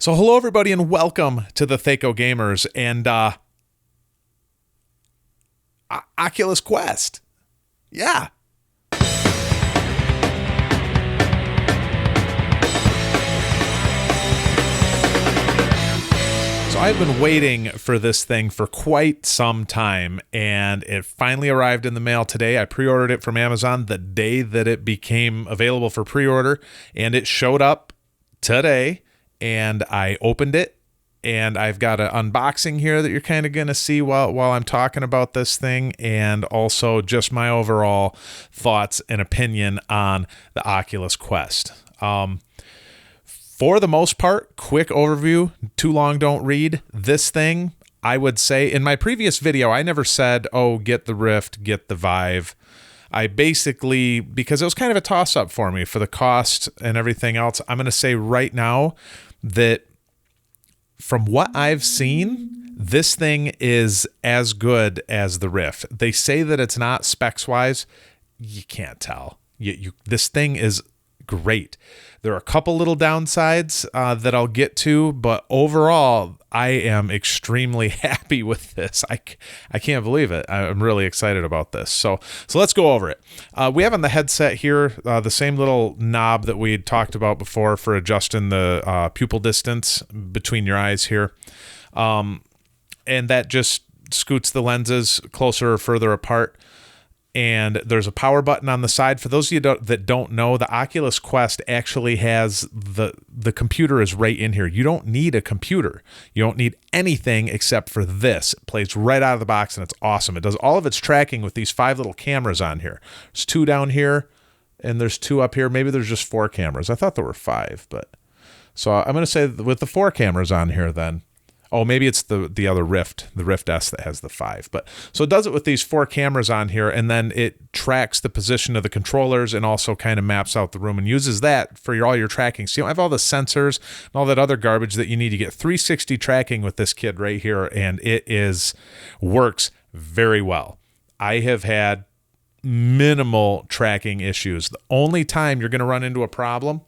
So hello everybody and welcome to the Thaco Gamers and Oculus Quest. Yeah. So I've been waiting for this thing for quite some time, and it finally arrived in the mail today. I pre-ordered it from Amazon the day that it became available for pre-order, and it showed up today. And I opened it, and I've got an unboxing here that you're kind of going to see while I'm talking about this thing, and also just my overall thoughts and opinion on the Oculus Quest. For the most part, quick overview, too long don't read. This thing, I would say, in my previous video, I never said, oh, get the Rift, get the Vive. I basically, because it was kind of a toss-up for me for the cost and everything else, I'm going to say right now that from what I've seen, this thing is as good as the Rift. They say that it's not specs-wise. You can't tell. This thing is great. There are a couple little downsides that I'll get to, but overall, I am extremely happy with this. I can't believe it. I'm really excited about this. So let's go over it. We have on the headset here the same little knob that we had talked about before for adjusting the pupil distance between your eyes here. And that just scoots the lenses closer or further apart. And there's a power button on the side. For those of you that don't know, the Oculus Quest actually has the computer is right in here. You don't need a computer. You don't need anything except for this. It plays right out of the box, and it's awesome. It does all of its tracking with these 5 little cameras on here. There's 2 down here, and there's 2 up here. Maybe there's just 4 cameras. I thought there were 5, but so I'm going to say with the 4 cameras on here then. Oh, maybe it's the other Rift, the Rift S that has the 5. But so it does it with these 4 cameras on here, and then it tracks the position of the controllers and also kind of maps out the room and uses that for all your tracking. So you don't have all the sensors and all that other garbage that you need to get 360 tracking with this kid right here, and it works very well. I have had minimal tracking issues. The only time you're going to run into a problem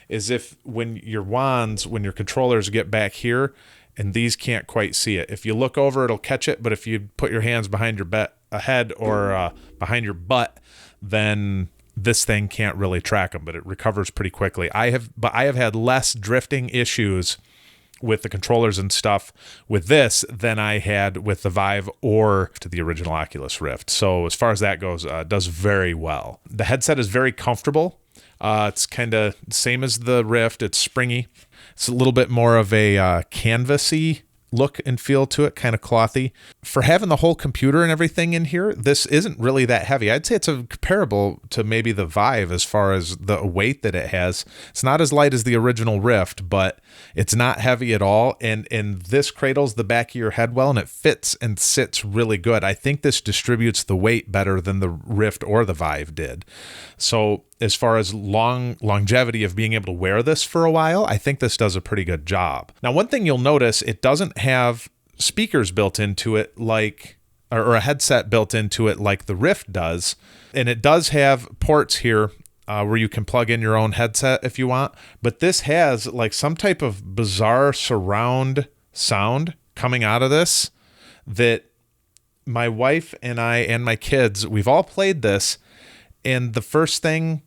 is if when your controllers get back here, and these can't quite see it. If you look over, it'll catch it, but if you put your hands behind your head or behind your butt, then this thing can't really track them, but it recovers pretty quickly. I have had less drifting issues with the controllers and stuff with this than I had with the Vive or to the original Oculus Rift. So as far as that goes, it does very well. The headset is very comfortable. It's kind of same as the Rift. It's springy. It's a little bit more of a canvasy look and feel to it, kind of clothy. For having the whole computer and everything in here, this isn't really that heavy. I'd say it's comparable to maybe the Vive as far as the weight that it has. It's not as light as the original Rift, but it's not heavy at all. And this cradles the back of your head well, and it fits and sits really good. I think this distributes the weight better than the Rift or the Vive did. So as far as longevity of being able to wear this for a while, I think this does a pretty good job. Now, one thing you'll notice, it doesn't have speakers built into it or a headset built into it like the Rift does. And it does have ports here where you can plug in your own headset if you want. But this has like some type of bizarre surround sound coming out of this that my wife and I and my kids, we've all played this. And the first thing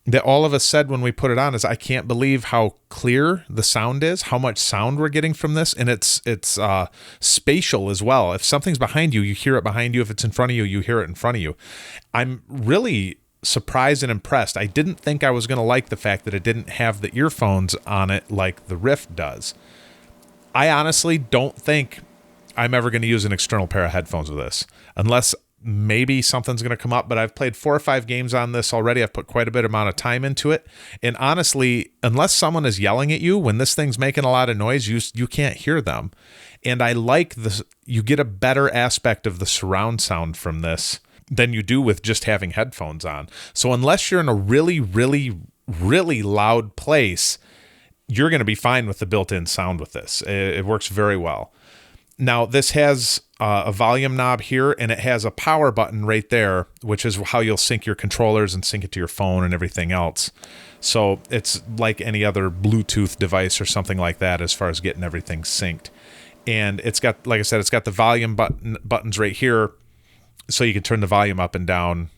that all of us said when we put it on is, I can't believe how clear the sound is, how much sound we're getting from this. And it's spatial as well. If something's behind you, you hear it behind you. If it's in front of you, you hear it in front of you. I'm really surprised and impressed. I didn't think I was going to like the fact that it didn't have the earphones on it like the Rift does. I honestly don't think I'm ever going to use an external pair of headphones with this, unless maybe something's going to come up, but I've played 4 or 5 games on this already. I've put quite a bit amount of time into it. And honestly, unless someone is yelling at you, when this thing's making a lot of noise, you can't hear them. And I like this. You get a better aspect of the surround sound from this than you do with just having headphones on. So unless you're in a really, really, really loud place, you're going to be fine with the built-in sound with this. It works very well. Now, this has a volume knob here, and it has a power button right there, which is how you'll sync your controllers and sync it to your phone and everything else. So it's like any other Bluetooth device or something like that as far as getting everything synced. And it's got, like I said, it's got the volume buttons right here, so you can turn the volume up and down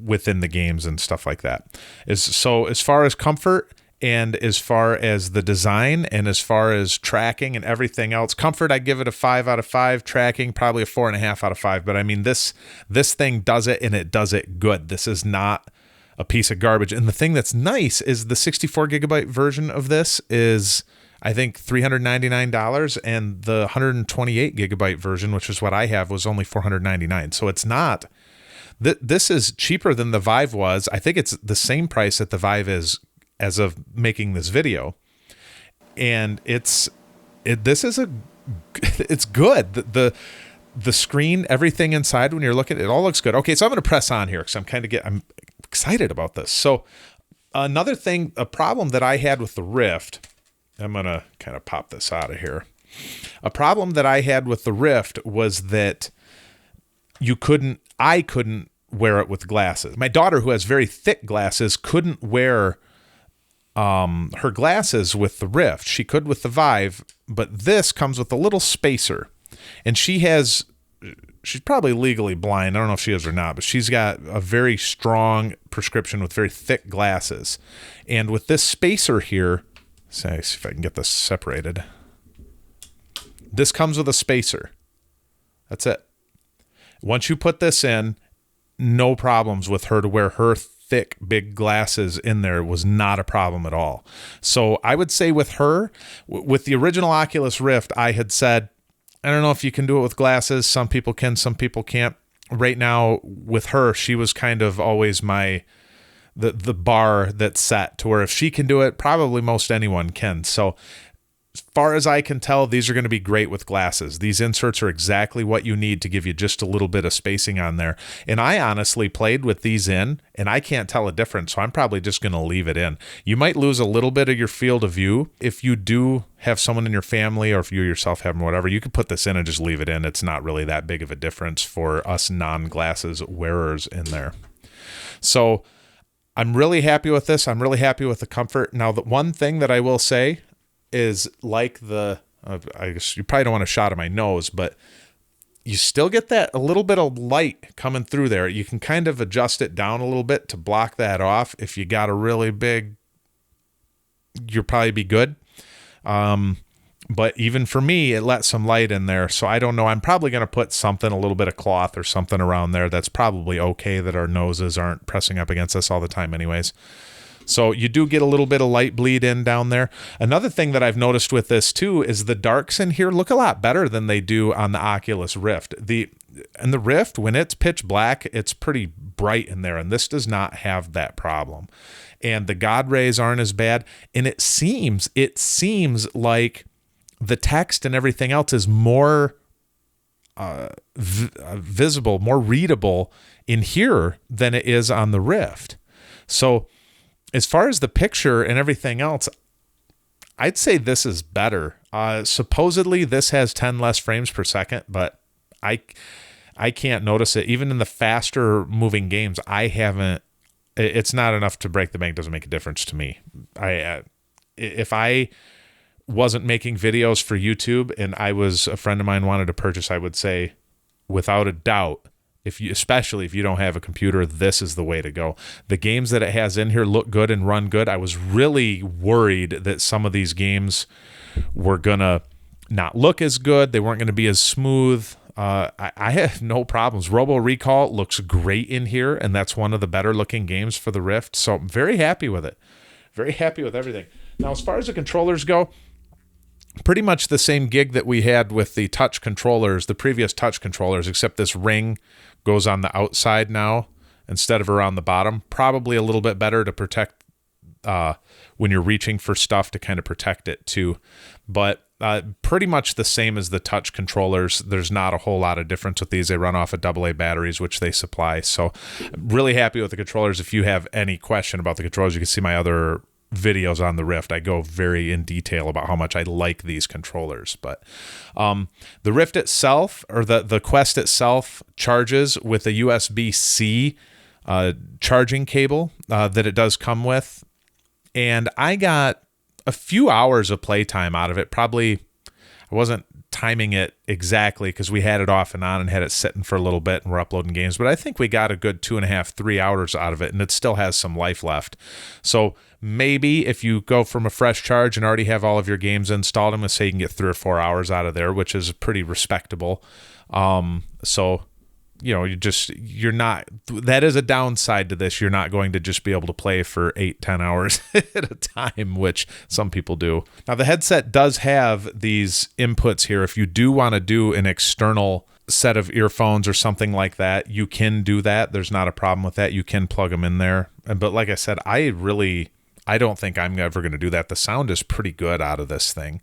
within the games and stuff like that. So as far as comfort and as far as the design and as far as tracking and everything else, comfort, I give it a 5 out of 5. Tracking, probably a 4.5 out of 5. But I mean, this thing does it, and it does it good. This is not a piece of garbage. And the thing that's nice is the 64 gigabyte version of this is, I think, $399, and the 128 gigabyte version, which is what I have, was only $499. So it's not. This is cheaper than the Vive was. I think it's the same price that the Vive is as of making this video, and it's good. The screen, everything inside, when you're looking, it all looks good. Okay, so I'm going to press on here because I'm excited about this. So another thing, a problem that I had with the Rift. I'm going to kind of pop this out of here. A problem that I had with the Rift was that I couldn't wear it with glasses. My daughter, who has very thick glasses, couldn't wear her glasses with the Rift. She could with the Vive, but this comes with a little spacer. And she's probably legally blind. I don't know if she is or not, but she's got a very strong prescription with very thick glasses. And with this spacer here, see if I can get this separated. This comes with a spacer. That's it. Once you put this in, no problems with her to wear her thick, big glasses in there. Was not a problem at all. So I would say with her, with the original Oculus Rift, I had said, I don't know if you can do it with glasses. Some people can, some people can't. Right now, with her, she was kind of always the bar that's set to where if she can do it, probably most anyone can. So as far as I can tell, these are going to be great with glasses. These inserts are exactly what you need to give you just a little bit of spacing on there. And I honestly played with these in, and I can't tell a difference, so I'm probably just going to leave it in. You might lose a little bit of your field of view. If you do have someone in your family, or if you yourself have them, whatever, you could put this in and just leave it in. It's not really that big of a difference for us non-glasses wearers in there. So I'm really happy with this. I'm really happy with the comfort. Now, the one thing that I will say is, like I guess you probably don't want a shot of my nose, but you still get that a little bit of light coming through there. You can kind of adjust it down a little bit to block that off. If you got a really big, you'll probably be good. But even for me, it let some light in there. So I don't know. I'm probably going to put something, a little bit of cloth or something around there. That's probably okay, that our noses aren't pressing up against us all the time anyways. So you do get a little bit of light bleed in down there. Another thing that I've noticed with this too is the darks in here look a lot better than they do on the Oculus Rift. And the Rift, when it's pitch black, it's pretty bright in there, and this does not have that problem. And the God rays aren't as bad, and it seems like the text and everything else is more visible, more readable in here than it is on the Rift. So as far as the picture and everything else, I'd say this is better. Supposedly this has 10 less frames per second, but I can't notice it. Even in the faster moving games, it's not enough to break the bank. Doesn't make a difference to me. If I wasn't making videos for YouTube and a friend of mine wanted to purchase, I would say without a doubt, especially if you don't have a computer, this is the way to go. The games that it has in here look good and run good. I was really worried that some of these games were gonna not look as good. They weren't gonna be as smooth. I have no problems. Robo Recall looks great in here, and that's one of the better looking games for the Rift. So I'm very happy with it. Very happy with everything. Now, as far as the controllers go, pretty much the same gig that we had with the touch controllers, the previous touch controllers, except this ring goes on the outside now instead of around the bottom. Probably a little bit better to protect when you're reaching for stuff, to kind of protect it too. But pretty much the same as the touch controllers. There's not a whole lot of difference with these. They run off of AA batteries, which they supply. So I'm really happy with the controllers. If you have any question about the controllers, you can see my other videos on the Rift. I go very in detail about how much I like these controllers. But the Rift itself, or the Quest itself, charges with a USB-C charging cable that it does come with. And I got a few hours of playtime out of it. Probably, I wasn't timing it exactly because we had it off and on and had it sitting for a little bit and we're uploading games, but I think we got a good 2.5, 3 hours out of it, and it still has some life left. So maybe if you go from a fresh charge and already have all of your games installed, I'm going to say you can get 3 or 4 hours out of there, which is pretty respectable. So you're not, that is a downside to this. You're not going to just be able to play for 8-10 hours at a time, which some people do. Now, the headset does have these inputs here. If you do want to do an external set of earphones or something like that, you can do that. There's not a problem with that. You can plug them in there. But like I said, I don't think I'm ever going to do that. The sound is pretty good out of this thing.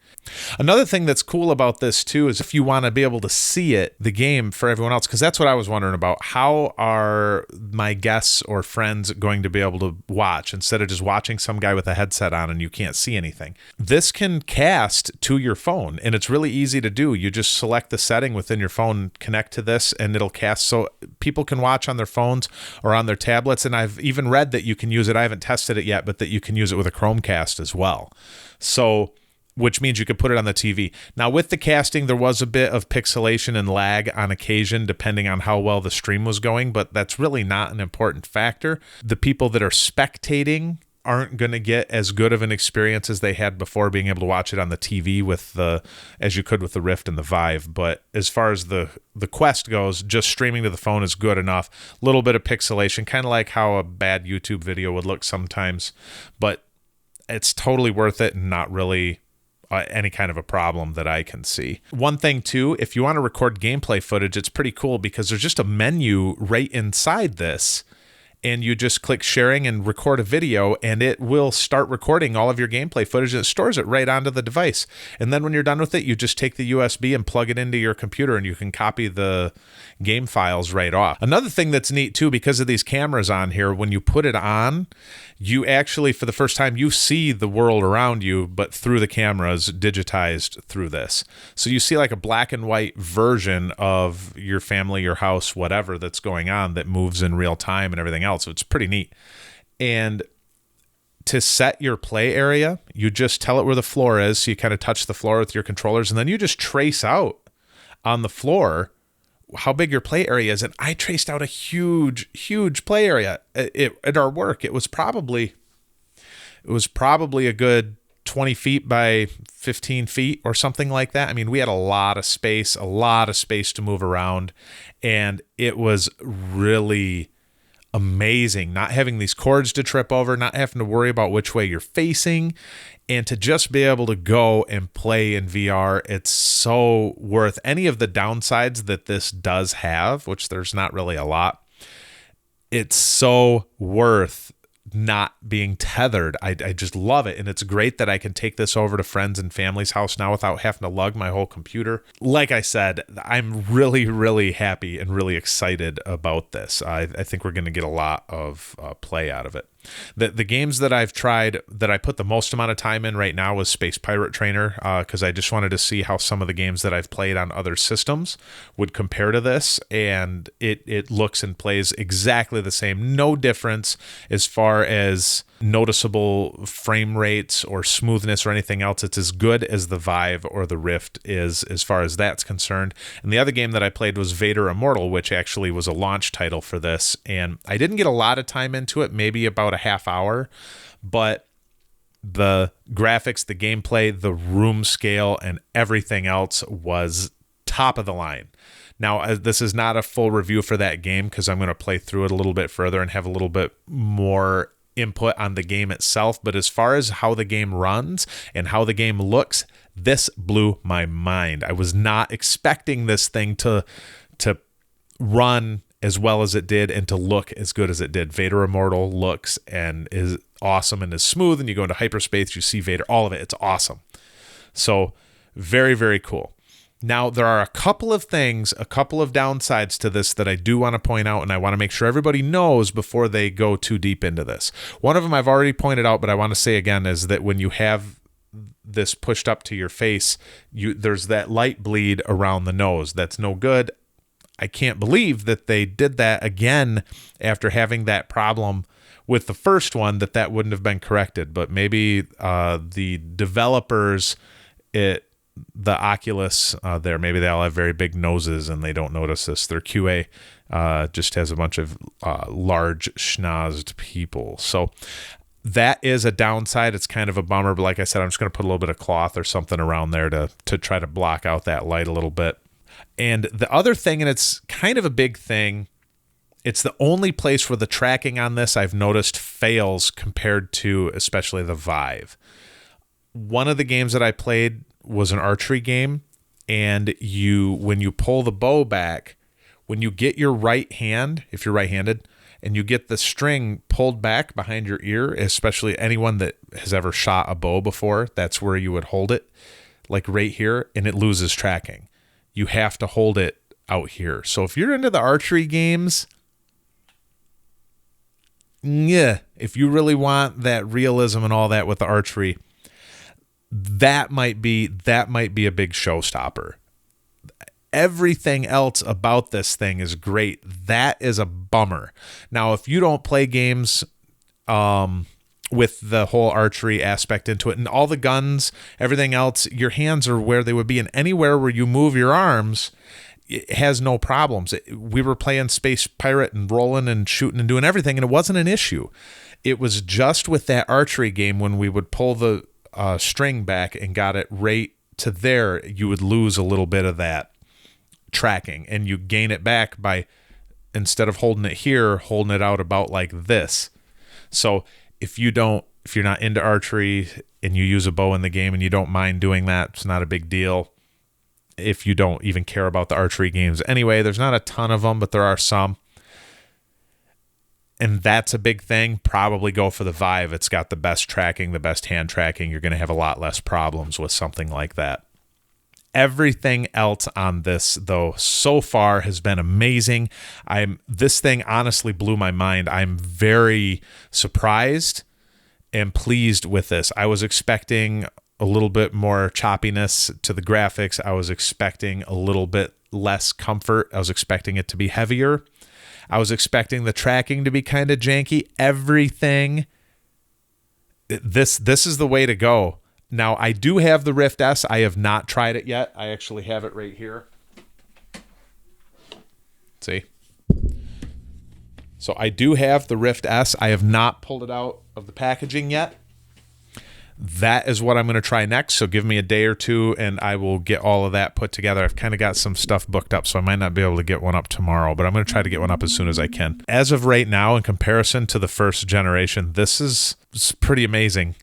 Another thing that's cool about this too is if you want to be able to see it, the game for everyone else, because that's what I was wondering about. How are my guests or friends going to be able to watch instead of just watching some guy with a headset on and you can't see anything? This can cast to your phone, and it's really easy to do. You just select the setting within your phone, connect to this, and it'll cast so people can watch on their phones or on their tablets. And I've even read that you can use it. I haven't tested it yet, but that you can use it with a Chromecast as well. So, which means you could put it on the TV. Now, with the casting, there was a bit of pixelation and lag on occasion, depending on how well the stream was going, but that's really not an important factor. The people that are spectating aren't going to get as good of an experience as they had before being able to watch it on the TV as you could with the Rift and the Vive. But as far as the Quest goes, just streaming to the phone is good enough. A little bit of pixelation, kind of like how a bad YouTube video would look sometimes, but it's totally worth it and not really any kind of a problem that I can see. One thing too, if you want to record gameplay footage, it's pretty cool because there's just a menu right inside this, and you just click sharing and record a video, and it will start recording all of your gameplay footage, and it stores it right onto the device. And then when you're done with it, you just take the USB and plug it into your computer, and you can copy the game files right off. Another thing that's neat too, because of these cameras on here, when you put it on, you actually, for the first time, you see the world around you, but through the cameras, digitized through this. So you see like a black and white version of your family, your house, whatever that's going on that moves in real time and everything else. So it's pretty neat. And to set your play area, you just tell it where the floor is. So you kind of touch the floor with your controllers, and then you just trace out on the floor how big your play area is. And I traced out a huge play area at our work. It was probably a good 20 feet by 15 feet or something like that. I mean, we had a lot of space to move around, and it was really amazing not having these cords to trip over, not having to worry about which way you're facing, and to just be able to go and play in VR. It's so worth any of the downsides that this does have, which there's not really a lot. It's so worth not being tethered. I just love it. And it's great that I can take this over to friends and family's house now without having to lug my whole computer. Like I said, I'm really happy and really excited about this. I think we're going to get a lot of play out of it. The games that I've tried that I put the most amount of time in right now was Space Pirate Trainer, because I just wanted to see how some of the games that I've played on other systems would compare to this, and it looks and plays exactly the same. No difference as far as noticeable frame rates or smoothness or anything else. It's as good as the Vive or the Rift is as far as that's concerned. And the other game that I played was Vader Immortal, which actually was a launch title for this, and I didn't get a lot of time into it, maybe about a half hour, but the graphics, the gameplay, the room scale, and everything else was top of the line. Now, this is not a full review for that game because I'm going to play through it a little bit further and have a little bit more input on the game itself. But as far as how the game runs and how the game looks, this blew my mind. I was not expecting this thing to run as well as it did and to look as good as it did. Vader Immortal looks and is awesome and is smooth, and you go into hyperspace, you see Vader, all of it. It's awesome. So very cool. Now, there are a couple of things, a couple of downsides to this that I do want to point out, and I want to make sure everybody knows before they go too deep into this. One of them I've already pointed out, but I want to say again, is that when you have this pushed up to your face, there's that light bleed around the nose. That's no good. I can't believe that they did that again after having that problem with the first one that wouldn't have been corrected, but maybe the developers, the Oculus there, maybe they all have very big noses and they don't notice this. Their QA just has a bunch of large schnozzed people. So that is a downside. It's kind of a bummer, but like I said, I'm just going to put a little bit of cloth or something around there to try to block out that light a little bit. And the other thing, and it's kind of a big thing, it's the only place where the tracking on this I've noticed fails compared to especially the Vive. One of the games that I played was an archery game, and when you pull the bow back, when you get your right hand, if you're right-handed, and you get the string pulled back behind your ear, especially anyone that has ever shot a bow before, that's where you would hold it, like right here, and it loses tracking. You have to hold it out here. So if you're into the archery games, yeah, if you really want that realism and all that with the archery, that might be a big showstopper. Everything else about this thing is great. That is a bummer. Now, if you don't play games with the whole archery aspect into it and all the guns, everything else, your hands are where they would be, and anywhere where you move your arms, it has no problems. We were playing Space Pirate and rolling and shooting and doing everything, and it wasn't an issue. It was just with that archery game when we would pull the string back and got it right to there, you would lose a little bit of that tracking, and you gain it back by, instead of holding it here, holding it out about like this. So if you're not into archery and you use a bow in the game and you don't mind doing that, it's not a big deal. If you don't even care about the archery games anyway, there's not a ton of them, but there are some. And that's a big thing. Probably go for the Vive. It's got the best tracking, the best hand tracking. You're going to have a lot less problems with something like that. Everything else on this, though, so far has been amazing. This thing honestly blew my mind. I'm very surprised and pleased with this. I was expecting a little bit more choppiness to the graphics. I was expecting a little bit less comfort. I was expecting it to be heavier. I was expecting the tracking to be kind of janky. Everything. This is the way to go. Now, I do have the Rift S. I have not tried it yet. I actually have it right here. See? So I do have the Rift S. I have not pulled it out of the packaging yet. That is what I'm going to try next. So give me a day or two and I will get all of that put together. I've kind of got some stuff booked up, so I might not be able to get one up tomorrow, but I'm going to try to get one up as soon as I can. As of right now, in comparison to the first generation, it's pretty amazing.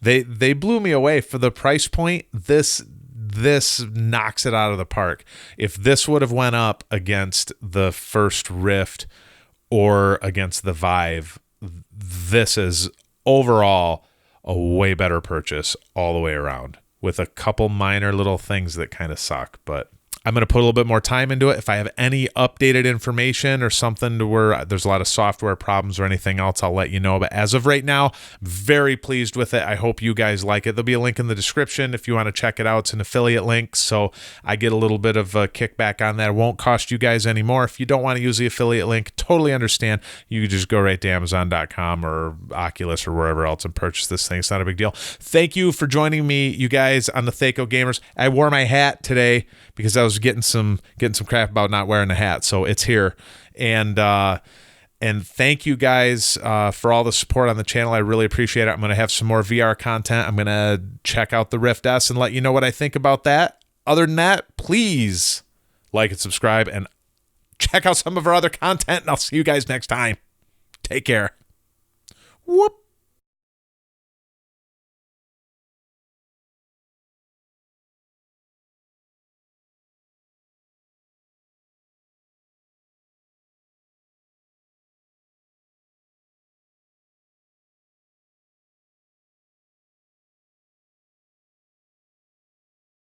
They blew me away for the price point. This knocks it out of the park. If this would have went up against the first Rift or against the Vive, this is overall a way better purchase all the way around, with a couple minor little things that kind of suck, but I'm going to put a little bit more time into it. If I have any updated information or something to where there's a lot of software problems or anything else, I'll let you know. But as of right now, very pleased with it. I hope you guys like it. There'll be a link in the description if you want to check it out. It's an affiliate link, so I get a little bit of a kickback on that. It won't cost you guys any more. If you don't want to use the affiliate link, totally understand. You can just go right to Amazon.com or Oculus or wherever else and purchase this thing. It's not a big deal. Thank you for joining me, you guys, on the Thaco Gamers. I wore my hat today because I was getting some crap about not wearing a hat, so it's here. And thank you guys for all the support on the channel. I really appreciate it. I'm going to have some more VR content. I'm going to check out the Rift S and let you know what I think about that. Other than that, please like and subscribe and check out some of our other content, and I'll see you guys next time. Take care. Whoop.